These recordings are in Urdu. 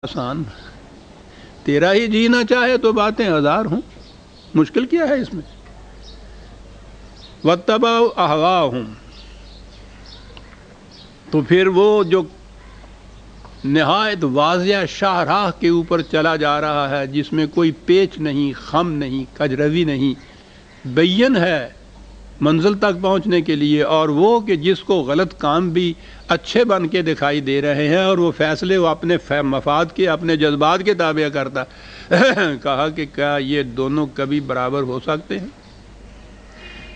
آسان، تیرا ہی جینا چاہے تو باتیں ہزار ہوں، مشکل کیا ہے اس میں؟ وَاتَّبَعُوا أَهْوَاءَهُمْ، تو پھر وہ جو نہایت واضح شاہراہ کے اوپر چلا جا رہا ہے، جس میں کوئی پیچ نہیں، خم نہیں، کجروی نہیں، بین ہے منزل تک پہنچنے کے لیے، اور وہ کہ جس کو غلط کام بھی اچھے بن کے دکھائی دے رہے ہیں اور وہ فیصلے وہ اپنے مفاد کے، اپنے جذبات کے تابع کرتا کہا کہ کیا یہ دونوں کبھی برابر ہو سکتے ہیں؟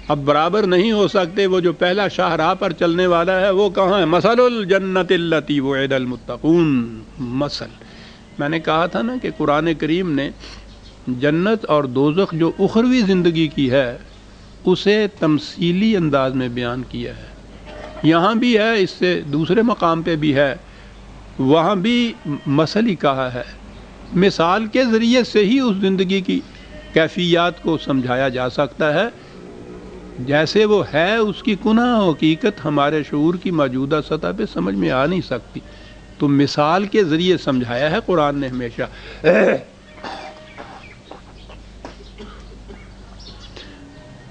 اب برابر نہیں ہو سکتے۔ وہ جو پہلا شاہراہ پر چلنے والا ہے وہ کہاں ہے؟ مثل الجنت التی وعد المتقون۔ مثل، میں نے کہا تھا نا کہ قرآن کریم نے جنت اور دوزخ جو اخروی زندگی کی ہے اسے تمثیلی انداز میں بیان کیا ہے۔ یہاں بھی ہے، اس سے دوسرے مقام پہ بھی ہے، وہاں بھی مثل ہی کہا ہے۔ مثال کے ذریعے سے ہی اس زندگی کی کیفیات کو سمجھایا جا سکتا ہے، جیسے وہ ہے اس کی کنہ حقیقت ہمارے شعور کی موجودہ سطح پہ سمجھ میں آ نہیں سکتی، تو مثال کے ذریعے سمجھایا ہے قرآن نے ہمیشہ۔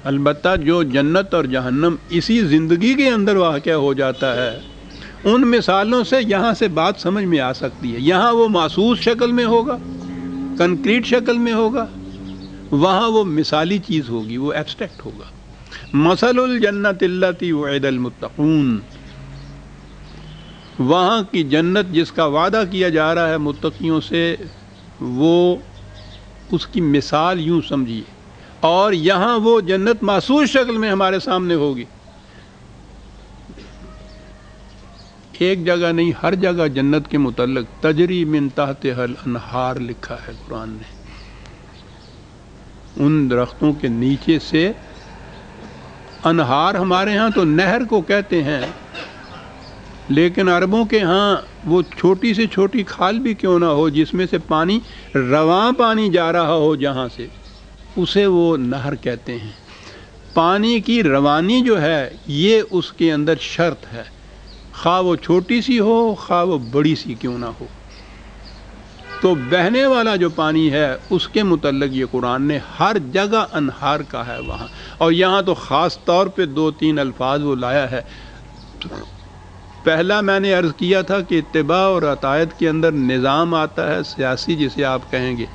البتہ جو جنت اور جہنم اسی زندگی کے اندر واقع ہو جاتا ہے، ان مثالوں سے یہاں سے بات سمجھ میں آ سکتی ہے۔ یہاں وہ محسوس شکل میں ہوگا، کنکریٹ شکل میں ہوگا، وہاں وہ مثالی چیز ہوگی، وہ ایبسٹریکٹ ہوگا۔ مثل الجنت التی وعد المتقون، وہاں کی جنت جس کا وعدہ کیا جا رہا ہے متقیوں سے، وہ اس کی مثال یوں سمجھیے، اور یہاں وہ جنت محسوس شکل میں ہمارے سامنے ہوگی۔ ایک جگہ نہیں، ہر جگہ جنت کے متعلق تجری من تحتہا الانہار لکھا ہے قرآن نے۔ ان درختوں کے نیچے سے انہار، ہمارے ہاں تو نہر کو کہتے ہیں، لیکن عربوں کے ہاں وہ چھوٹی سے چھوٹی کھال بھی کیوں نہ ہو، جس میں سے پانی، رواں پانی جا رہا ہو جہاں سے، اسے وہ نہر کہتے ہیں۔ پانی کی روانی جو ہے یہ اس کے اندر شرط ہے، خواہ وہ چھوٹی سی ہو، خواہ وہ بڑی سی کیوں نہ ہو۔ تو بہنے والا جو پانی ہے اس کے متعلق یہ قرآن نے ہر جگہ انہار کا ہے وہاں، اور یہاں تو خاص طور پہ دو تین الفاظ وہ لایا ہے۔ پہلا میں نے عرض کیا تھا کہ اتباع اور اطاعت کے اندر نظام آتا ہے سیاسی، جسے آپ کہیں گے۔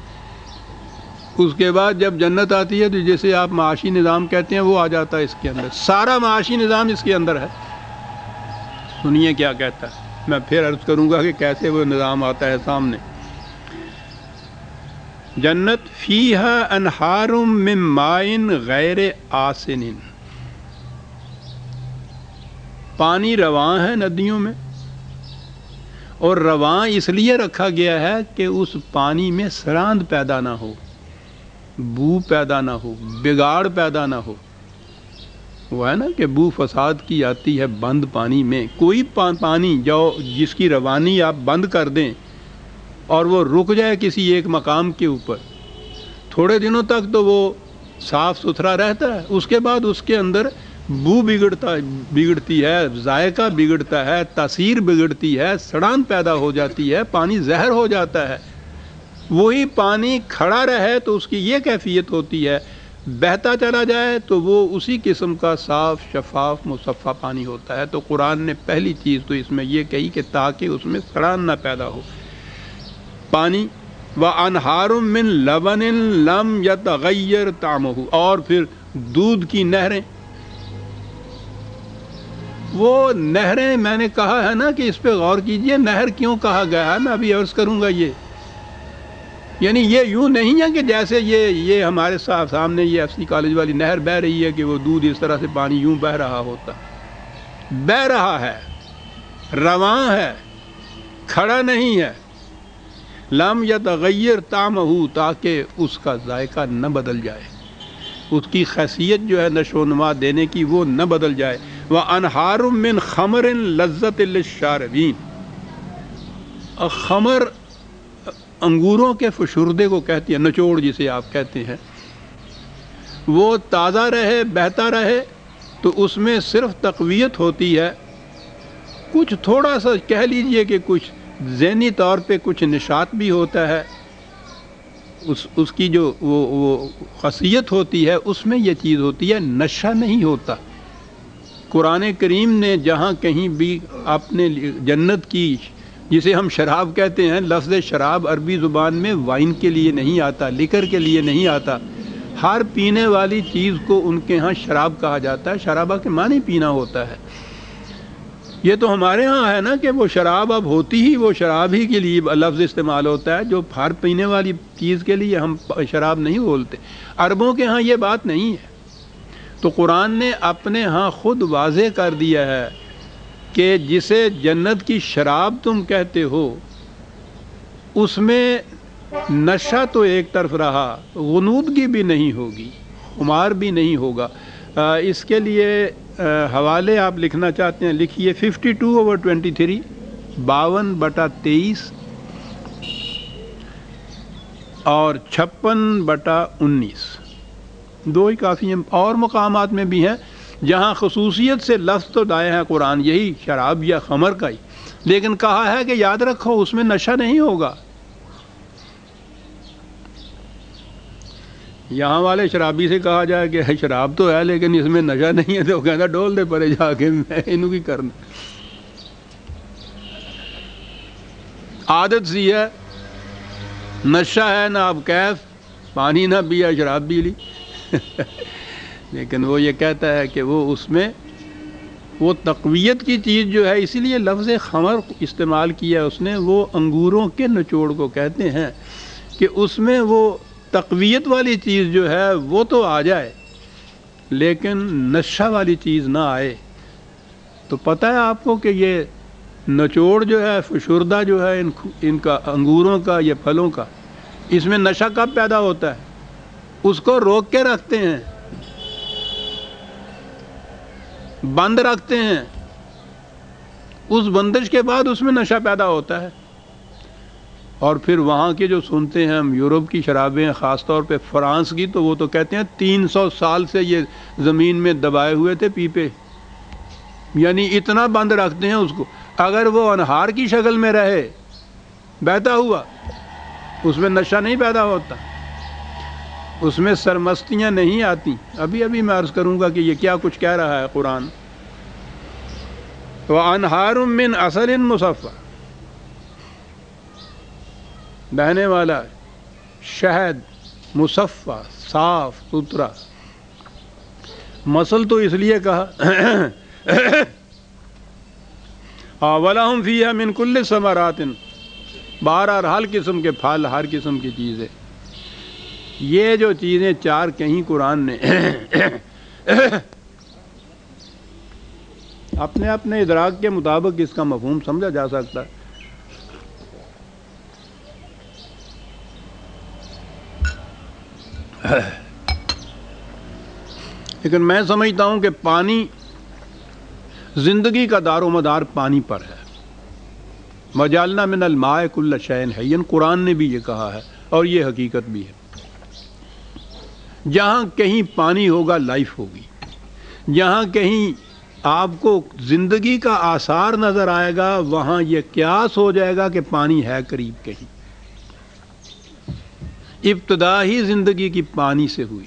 اس کے بعد جب جنت آتی ہے تو جسے آپ معاشی نظام کہتے ہیں وہ آ جاتا ہے اس کے اندر، سارا معاشی نظام اس کے اندر ہے۔ سنیے کیا کہتا ہے، میں پھر عرض کروں گا کہ کیسے وہ نظام آتا ہے سامنے۔ جنت فیہا انہار من ماء غیر آسن، پانی رواں ہے ندیوں میں، اور رواں اس لیے رکھا گیا ہے کہ اس پانی میں سراند پیدا نہ ہو، بو پیدا نہ ہو، بگاڑ پیدا نہ ہو۔ وہ ہے نا کہ بو فساد کی آتی ہے بند پانی میں۔ کوئی پانی جو جس کی روانی آپ بند کر دیں اور وہ رک جائے کسی ایک مقام کے اوپر، تھوڑے دنوں تک تو وہ صاف ستھرا رہتا ہے، اس کے بعد اس کے اندر بو بگڑتی ہے، ذائقہ بگڑتا ہے، تاثیر بگڑتی ہے، سڑان پیدا ہو جاتی ہے، پانی زہر ہو جاتا ہے۔ وہی پانی کھڑا رہے تو اس کی یہ کیفیت ہوتی ہے، بہتا چلا جائے تو وہ اسی قسم کا صاف شفاف مصفا پانی ہوتا ہے۔ تو قرآن نے پہلی چیز تو اس میں یہ کہی کہ تاکہ اس میں سڑان نہ پیدا ہو پانی۔ وَأَنْهَارٌ مِّن لَبَنٍ لَمْ يَتَغَيَّرْ طَعْمُهُ، اور پھر دودھ کی نہریں۔ وہ نہریں میں نے کہا ہے نا کہ اس پہ غور کیجئے، نہر کیوں کہا گیا ہے، میں ابھی عرض کروں گا یہ، یعنی یہ یوں نہیں ہے کہ جیسے یہ ہمارے سامنے یہ ایف سی کالج والی نہر بہہ رہی ہے کہ وہ دودھ اس طرح سے پانی یوں بہہ رہا ہوتا، بہہ رہا ہے، رواں ہے، کھڑا نہیں ہے۔ لم یتغیر طعمہ، تاکہ اس کا ذائقہ نہ بدل جائے، اس کی خاصیت جو ہے نشو و نما دینے کی وہ نہ بدل جائے۔ وَأَنْهَارٌ مِّن خَمْرٍ لَذَّةٍ لِّلشَّارِبِينَ، خمر انگوروں کے فشردے کو کہتی ہے، نچوڑ جسے آپ کہتے ہیں، وہ تازہ رہے، بہتا رہے تو اس میں صرف تقویت ہوتی ہے، کچھ تھوڑا سا کہہ لیجئے کہ کچھ ذہنی طور پہ کچھ نشاط بھی ہوتا ہے، اس کی جو وہ خاصیت ہوتی ہے اس میں یہ چیز ہوتی ہے، نشہ نہیں ہوتا۔ قرآن کریم نے جہاں کہیں بھی اپنے جنت کی، جسے ہم شراب کہتے ہیں، لفظ شراب عربی زبان میں وائن کے لیے نہیں آتا، لیکر کے لیے نہیں آتا، ہر پینے والی چیز کو ان کے ہاں شراب کہا جاتا ہے۔ شرابہ کے معنی پینا ہوتا ہے۔ یہ تو ہمارے ہاں ہے نا کہ وہ شراب اب ہوتی ہی وہ شراب ہی کے لیے لفظ استعمال ہوتا ہے، جو ہر پینے والی چیز کے لیے ہم شراب نہیں بولتے۔ عربوں کے ہاں یہ بات نہیں ہے۔ تو قرآن نے اپنے ہاں خود واضح کر دیا ہے کہ جسے جنت کی شراب تم کہتے ہو، اس میں نشہ تو ایک طرف رہا، غنودگی بھی نہیں ہوگی، خمار بھی نہیں ہوگا۔ اس کے لیے حوالے آپ لکھنا چاہتے ہیں لکھیے 52/23، 52/23 اور 56/19، دو ہی کافی ہیں۔ اور مقامات میں بھی ہیں جہاں خصوصیت سے لفظ تو لائے ہیں قرآن یہی شراب یا خمر کا ہی، لیکن کہا ہے کہ یاد رکھو اس میں نشہ نہیں ہوگا۔ یہاں والے شرابی سے کہا جائے کہ شراب تو ہے لیکن اس میں نشہ نہیں ہے، تو وہ کہتا ڈول دے پرے جا کے، میں انہوں کی کرنا۔ عادت سی ہے، نشہ ہے نہ اب کیف، پانی نہ پیا شراب پی لی۔ لیکن وہ یہ کہتا ہے کہ وہ اس میں وہ تقویت کی چیز جو ہے، اسی لیے لفظ خمر استعمال کیا اس نے، وہ انگوروں کے نچوڑ کو کہتے ہیں کہ اس میں وہ تقویت والی چیز جو ہے وہ تو آ جائے لیکن نشہ والی چیز نہ آئے۔ تو پتہ ہے آپ کو کہ یہ نچوڑ جو ہے، فشردہ جو ہے ان کا انگوروں کا یا پھلوں کا، اس میں نشہ کب پیدا ہوتا ہے؟ اس کو روک کے رکھتے ہیں، بند رکھتے ہیں، اس بندش کے بعد اس میں نشہ پیدا ہوتا ہے۔ اور پھر وہاں کے جو سنتے ہیں ہم یورپ کی شرابیں، خاص طور پہ فرانس کی، تو وہ تو کہتے ہیں 300 سال سے یہ زمین میں دبائے ہوئے تھے پیپے، یعنی اتنا بند رکھتے ہیں اس کو، اگر وہ انہار کی شکل میں رہے بہتا ہوا اس میں نشہ نہیں پیدا ہوتا، اس میں سرمستیاں نہیں آتی۔ ابھی میں عرض کروں گا کہ یہ کیا کچھ کہہ رہا ہے قرآن۔ وَأَنْهَارٌ مِّنْ عَسَلٍ مُّصَفًّى، بہنے والا شہد مصفہ، صاف ستھرا۔ مسل تو اس لیے کہا وَلَهُمْ فِيهَا مِنْ كُلِّ ثَمَرَاتٍ، بہرحال ہر قسم کے پھل، ہر قسم کی چیزیں۔ یہ جو چیزیں چار کہیں قرآن نے اپنے اپنے ادراک کے مطابق اس کا مفہوم سمجھا جا سکتا ہے۔ لیکن میں سمجھتا ہوں کہ پانی، زندگی کا دار و مدار پانی پر ہے۔ وَجَعَلْنَا مِنَ الْمَاءِ كُلَّ شَيْءٍ حَيٍّ، قرآن نے بھی یہ کہا ہے اور یہ حقیقت بھی ہے۔ جہاں کہیں پانی ہوگا لائف ہوگی، جہاں کہیں آپ کو زندگی کا آثار نظر آئے گا وہاں یہ قیاس ہو جائے گا کہ پانی ہے قریب کہیں۔ ابتدا ہی زندگی کی پانی سے ہوئی،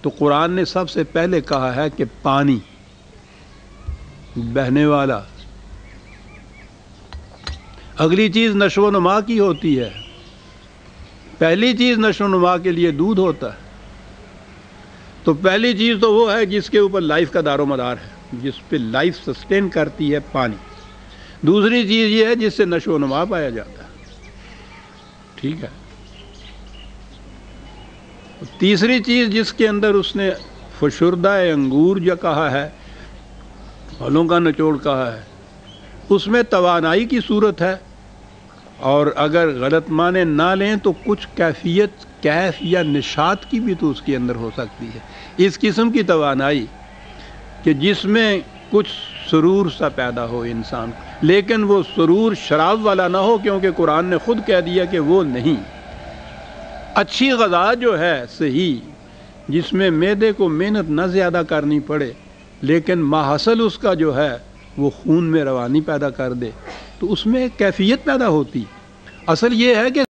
تو قرآن نے سب سے پہلے کہا ہے کہ پانی بہنے والا۔ اگلی چیز نشو و نما کی ہوتی ہے، پہلی چیز نشو و نما کے لیے دودھ ہوتا ہے، تو پہلی چیز تو وہ ہے جس کے اوپر لائف کا دار و مدار ہے، جس پہ لائف سسٹین کرتی ہے، پانی۔ دوسری چیز یہ ہے جس سے نشو و نما پایا جاتا ہے، ٹھیک ہے۔ تیسری چیز جس کے اندر اس نے فشردہ انگور جو کہا ہے، پھلوں کا نچوڑ کہا ہے، اس میں توانائی کی صورت ہے، اور اگر غلط معنی نہ لیں تو کچھ کیفیت، کیف یا نشاط کی بھی تو اس کے اندر ہو سکتی ہے، اس قسم کی توانائی کہ جس میں کچھ سرور سا پیدا ہو انسان، لیکن وہ سرور شراب والا نہ ہو، کیونکہ قرآن نے خود کہہ دیا کہ وہ نہیں۔ اچھی غذا جو ہے صحیح، جس میں معدے کو محنت نہ زیادہ کرنی پڑے، لیکن ماحصل اس کا جو ہے وہ خون میں روانی پیدا کر دے، تو اس میں ایک کیفیت پیدا ہوتی. اصل یہ ہے کہ